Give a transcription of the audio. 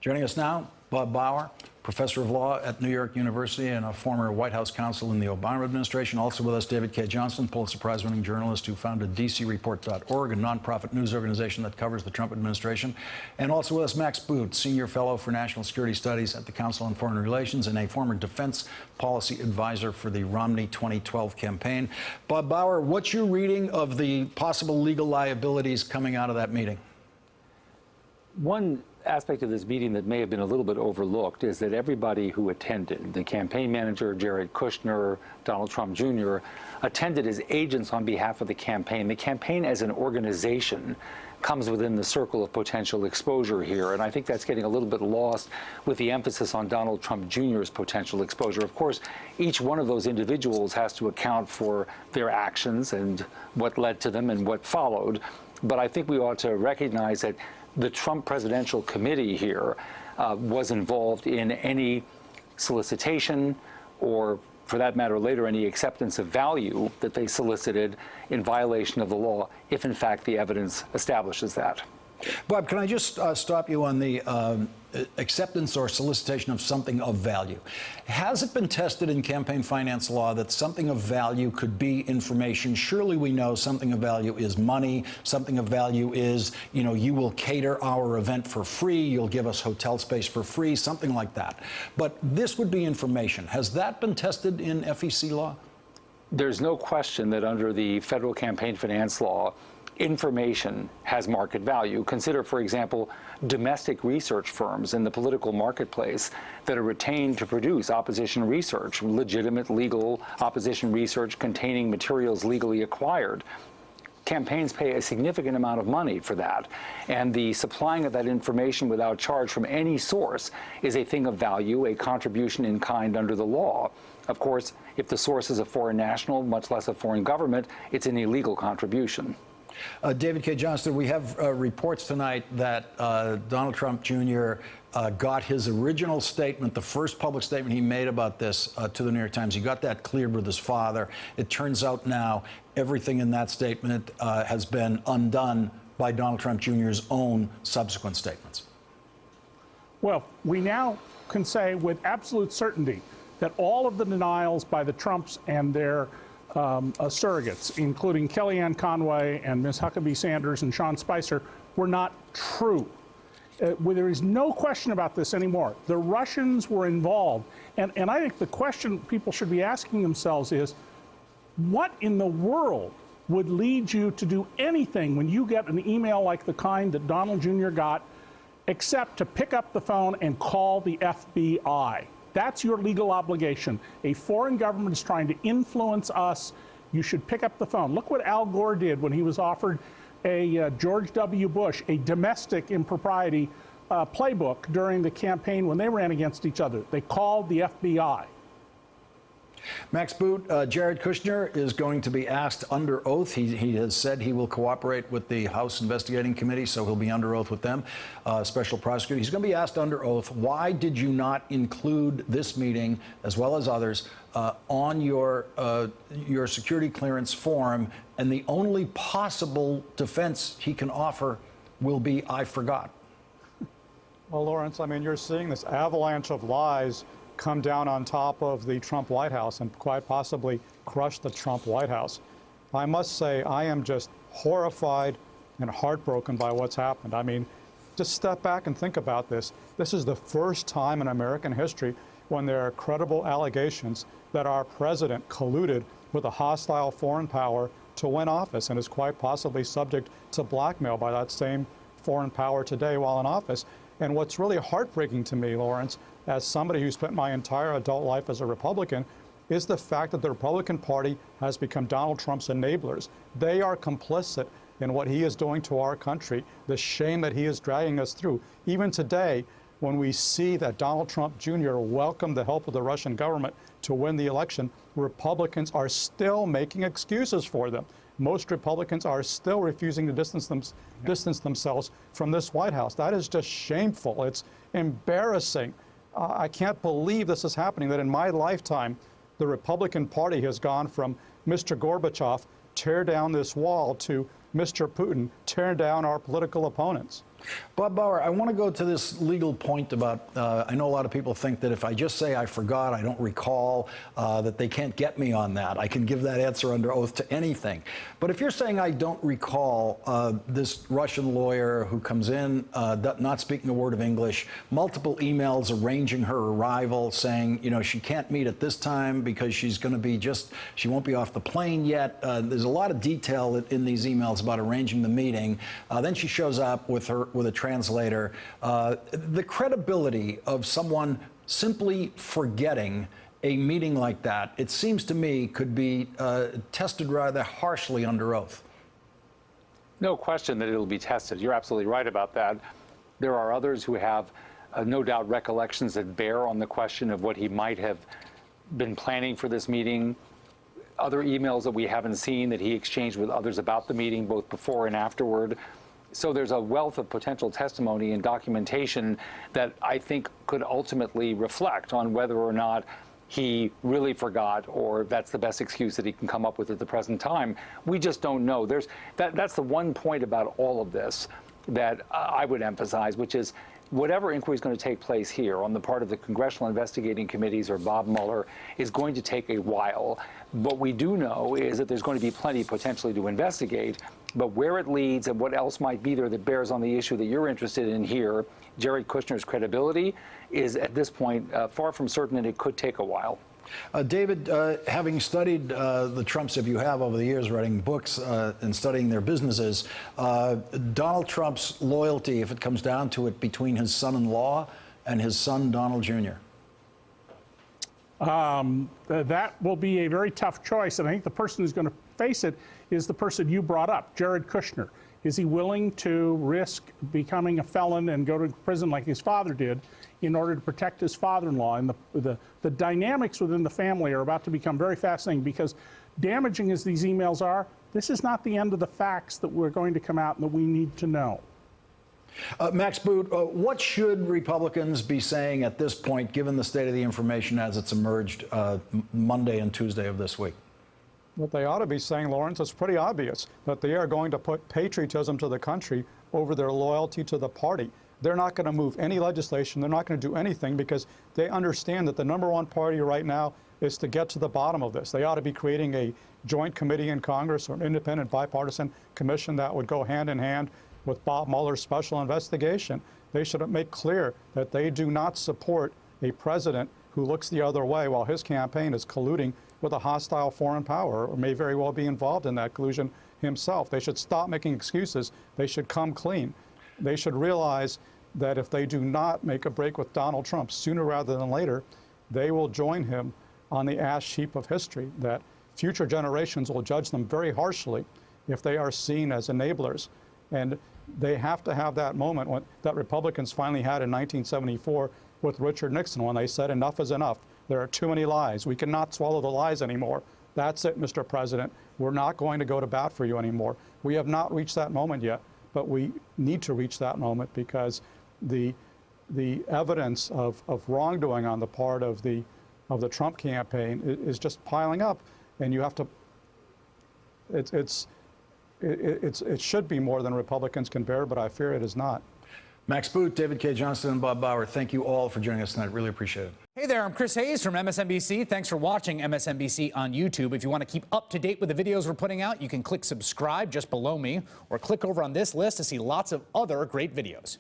Joining us now, Bob Bauer, professor of law at New York University and a former White House counsel in the Obama administration. Also with us, David Cay Johnston, Pulitzer Prize-winning journalist who founded DCReport.org, a nonprofit news organization that covers the Trump administration. And also with us, Max Boot, senior fellow for national security studies at the Council on Foreign Relations and a former defense policy advisor for the Romney 2012 campaign. Bob Bauer, what's your reading of the possible legal liabilities coming out of that meeting? One aspect of this meeting that may have been a little bit overlooked is that everybody who attended, the campaign manager, Jared Kushner, Donald Trump Jr., attended as agents on behalf of the campaign. The campaign as an organization comes within the circle of potential exposure here, and I think that's getting a little bit lost with the emphasis on Donald Trump Jr.'s potential exposure. Of course, each one of those individuals has to account for their actions and what led to them and what followed, but I think we ought to recognize that the Trump Presidential Committee here was involved in any solicitation or, for that matter, later any acceptance of value that they solicited in violation of the law, if in fact the evidence establishes that. Bob, can I just stop you on the acceptance or solicitation of something of value? Has it been tested in campaign finance law that something of value could be information? Surely we know something of value is money. Something of value is, you know, you will cater our event for free. You'll give us hotel space for free, something like that. But this would be information. Has that been tested in FEC law? There's no question that under the federal campaign finance law, information has market value. Consider, for example, domestic research firms in the political marketplace that are retained to produce opposition research, legitimate legal opposition research containing materials legally acquired. Campaigns pay a significant amount of money for that, and the supplying of that information without charge from any source is a thing of value, a contribution in kind under the law. Of course, if the source is a foreign national, much less a foreign government, it's an illegal contribution. David Cay Johnston, we have reports tonight that Donald Trump Jr. Got his original statement, the first public statement he made about this to the New York Times. He got that cleared with his father. It turns out now everything in that statement has been undone by Donald Trump Jr.'s own subsequent statements. Well, we now can say with absolute certainty that all of the denials by the Trumps and their surrogates, including Kellyanne Conway and Ms. Huckabee Sanders and Sean Spicer, were not true. There is no question about this anymore. The Russians were involved. And I think the question people should be asking themselves is, what in the world would lead you to do anything when you get an email like the kind that Donald Jr. got, except to pick up the phone and call the FBI? That's your legal obligation. A foreign government is trying to influence us. You should pick up the phone. Look what Al Gore did when he was offered a George W. Bush, a domestic impropriety playbook during the campaign when they ran against each other. They called the FBI. Max Boot, Jared Kushner is going to be asked under oath. He has said he will cooperate with the House Investigating Committee, so he'll be under oath with them, special prosecutor. He's going to be asked under oath, why did you not include this meeting, as well as others, on your security clearance form? And the only possible defense he can offer will be, I forgot. Well, Lawrence, I mean, you're seeing this avalanche of lies come down on top of the Trump White House and quite possibly crush the Trump White House. I must say, I am just horrified and heartbroken by what's happened. I mean, just step back and think about this. This is the first time in American history when there are credible allegations that our president colluded with a hostile foreign power to win office and is quite possibly subject to blackmail by that same foreign power today while in office. And what's really heartbreaking to me, Lawrence, as somebody who spent my entire adult life as a Republican, is the fact that the Republican Party has become Donald Trump's enablers. They are complicit in what he is doing to our country, the shame that he is dragging us through. Even today, when we see that Donald Trump Jr. welcomed the help of the Russian government to win the election, Republicans are still making excuses for them. Most Republicans are still refusing to distance themselves from this White House. That is just shameful. It's embarrassing. I can't believe this is happening, that in my lifetime, the Republican Party has gone from Mr. Gorbachev, tear down this wall, to Mr. Putin, tear down our political opponents. Bob Bauer, I want to go to this legal point about, I know a lot of people think that if I just say I forgot, I don't recall, that they can't get me on that. I can give that answer under oath to anything. But if you're saying I don't recall, this Russian lawyer who comes in, not speaking a word of English, multiple emails arranging her arrival, saying, you know, she can't meet at this time because she's going to be she won't be off the plane yet. There's a lot of detail in these emails about arranging the meeting. Then she shows up with a translator. The credibility of someone simply forgetting a meeting like that, it seems to me, could be tested rather harshly under oath. No question that it'll be tested. You're absolutely right about that. There are others who have no doubt recollections that bear on the question of what he might have been planning for this meeting. Other emails that we haven't seen that he exchanged with others about the meeting, both before and afterward. So there's a wealth of potential testimony and documentation that I think could ultimately reflect on whether or not he really forgot, or that's the best excuse that he can come up with at the present time. We just don't know. That's the one point about all of this that I would emphasize, which is whatever inquiry is going to take place here on the part of the congressional investigating committees or Bob Mueller is going to take a while. What we do know is that there's going to be plenty potentially to investigate, but where it leads and what else might be there that bears on the issue that you're interested in here, Jared Kushner's credibility, is at this point far from certain, and it could take a while. David, having studied the Trumps, if you have over the years, writing books and studying their businesses, Donald Trump's loyalty, if it comes down to it, between his son-in-law and his son, Donald Jr.? That will be a very tough choice, and I think the person who's going to face it is the person you brought up, Jared Kushner. Is he willing to risk becoming a felon and go to prison like his father did in order to protect his father-in-law? And the dynamics within the family are about to become very fascinating, because damaging as these emails are, this is not the end of the facts that we're going to come out and that we need to know. Max Boot, what should Republicans be saying at this point, given the state of the information as it's emerged Monday and Tuesday of this week? What they ought to be saying, Lawrence, is pretty obvious, that they are going to put patriotism to the country over their loyalty to the party. They're not going to move any legislation. They're not going to do anything, because they understand that the #1 party right now is to get to the bottom of this. They ought to be creating a joint committee in Congress or an independent bipartisan commission that would go hand in hand with Bob Mueller's special investigation. They should make clear that they do not support a president who looks the other way while his campaign is colluding with a hostile foreign power, or may very well be involved in that collusion himself. They should stop making excuses. They should come clean. They should realize that if they do not make a break with Donald Trump sooner rather than later, they will join him on the ash heap of history, that future generations will judge them very harshly if they are seen as enablers. And they have to have that moment that Republicans finally had in 1974 with Richard Nixon, when they said enough is enough. There are too many lies. We cannot swallow the lies anymore. That's it, Mr. President. We're not going to go to bat for you anymore. We have not reached that moment yet, but we need to reach that moment, because the evidence of wrongdoing on the part of the Trump campaign is just piling up, and you have to. It should be more than Republicans can bear, but I fear it is not. Max Boot, David K. Johnston, and Bob Bauer, thank you all for joining us tonight. Really appreciate it. Hey there, I'm Chris Hayes from MSNBC. Thanks for watching MSNBC on YouTube. If you want to keep up to date with the videos we're putting out, you can click subscribe just below me, or click over on this list to see lots of other great videos.